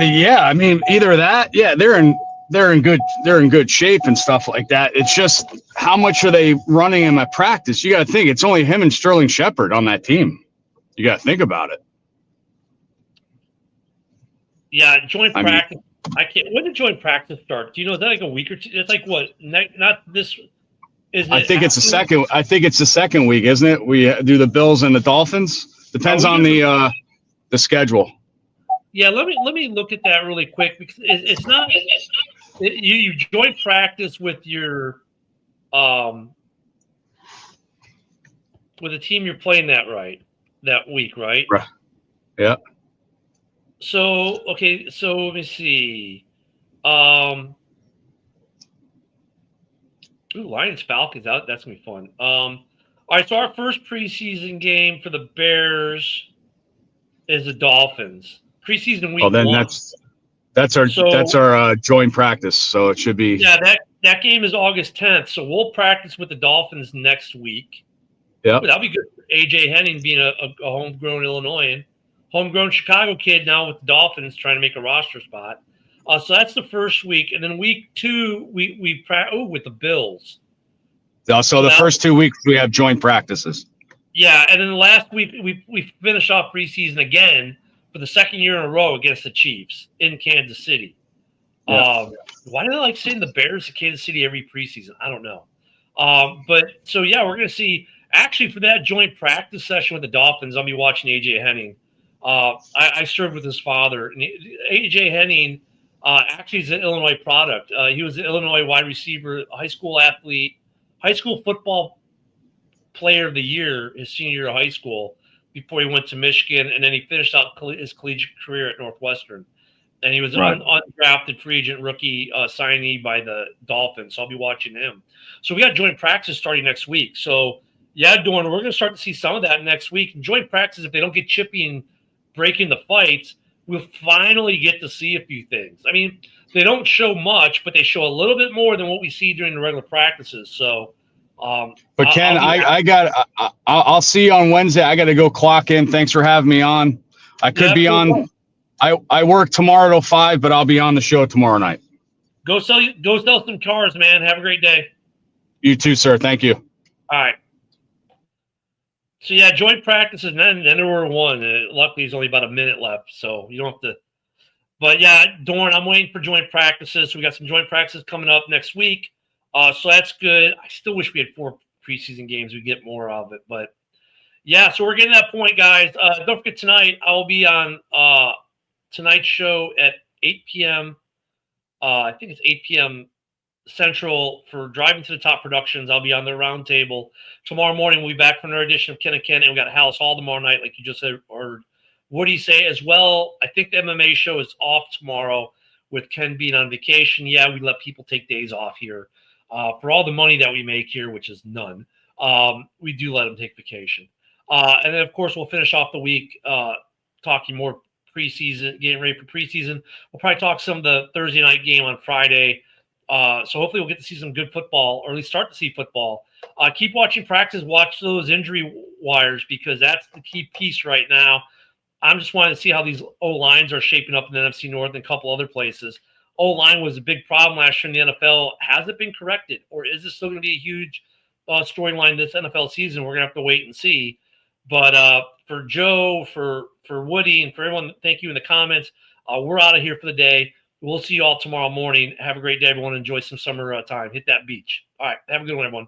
E: Yeah, I mean, either that, yeah, they're in good shape and stuff like that. It's just how much are they running him at practice? You got to think it's only him and Sterling Shepard on that team. You got to think about it.
C: Yeah, joint practice. I can't. When did joint practice start? Do you know? Is that like a week or two? It's like what? Not this.
E: I think it's the second. I think it's the second week, isn't it? We do the Bills and the Dolphins. Depends on the schedule.
C: Yeah, let me look at that really quick because it's not. You joint practice with your with the team you're playing that week, right?
E: Right. Yeah.
C: So okay, so let me see. Lions Falcons out. That's gonna be fun. All right, so our first preseason game for the Bears is the Dolphins. Preseason week.
E: Oh, then 1. That's our joint practice. So it should be.
C: Yeah, that game is August 10th. So we'll practice with the Dolphins next week.
E: Yeah,
C: that'll be good. AJ Henning being a homegrown Illinoisan, homegrown Chicago kid now with the Dolphins trying to make a roster spot. So that's the first week, and then week 2 we with the Bills.
E: So the first 2 weeks we have joint practices.
C: Yeah, and then the last week we finish off preseason again for the second year in a row against the Chiefs in Kansas City. Yeah. Why do they like saying the Bears to Kansas City every preseason? I don't know. But so yeah, we're gonna see actually for that joint practice session with the Dolphins. I'll be watching AJ Henning. I served with his father, and AJ Henning. Actually, is an Illinois product. He was an Illinois wide receiver, high school athlete, high school football player of the year his senior year of high school before he went to Michigan, and then he finished out his collegiate career at Northwestern. And he was an undrafted free agent rookie signee by the Dolphins. So I'll be watching him. So we got joint practice starting next week. So yeah, Dorn, we're going to start to see some of that next week. And joint practice, if they don't get chippy and breaking the fights, we'll finally get to see a few things. I mean, they don't show much, but they show a little bit more than what we see during the regular practices. So,
E: but Ken, I'll see you on Wednesday. I got to go clock in. Thanks for having me on. I could be on. I work tomorrow till 5, but I'll be on the show tomorrow night.
C: Go sell some cars, man. Have a great day.
E: You too, sir. Thank you.
C: All right. So yeah, joint practices, and then there were one. Luckily, there's only about a minute left, so you don't have to. But yeah, Dorn, I'm waiting for joint practices. So we got some joint practices coming up next week. So that's good. I still wish we had 4 preseason games. We get more of it, but yeah. So we're getting to that point, guys. Don't forget tonight. I will be on tonight's show at 8 p.m. I think it's 8 p.m. Central for Driving to the Top Productions. I'll be on the round table. Tomorrow morning, we'll be back for another edition of Ken and Ken, and we got Hallis Hall tomorrow night, like you just said, or what do you say as well? I think the MMA show is off tomorrow with Ken being on vacation. Yeah, we let people take days off here. For all the money that we make here, which is none, we do let them take vacation. And then, of course, we'll finish off the week talking more preseason, getting ready for preseason. We'll probably talk some of the Thursday night game on Friday. So hopefully we'll get to see some good football, or at least start to see football. Keep watching practice. Watch those injury wires, because that's the key piece right now. I'm just wanting to see how these O-lines are shaping up in the NFC North and a couple other places. O-line was a big problem last year in the NFL. Has it been corrected, or is this still going to be a huge storyline this NFL season? We're going to have to wait and see. But for Joe, for Woody, and for everyone, thank you in the comments. We're out of here for the day. We'll see you all tomorrow morning. Have a great day, everyone. Enjoy some summer time. Hit that beach. All right. Have a good one, everyone.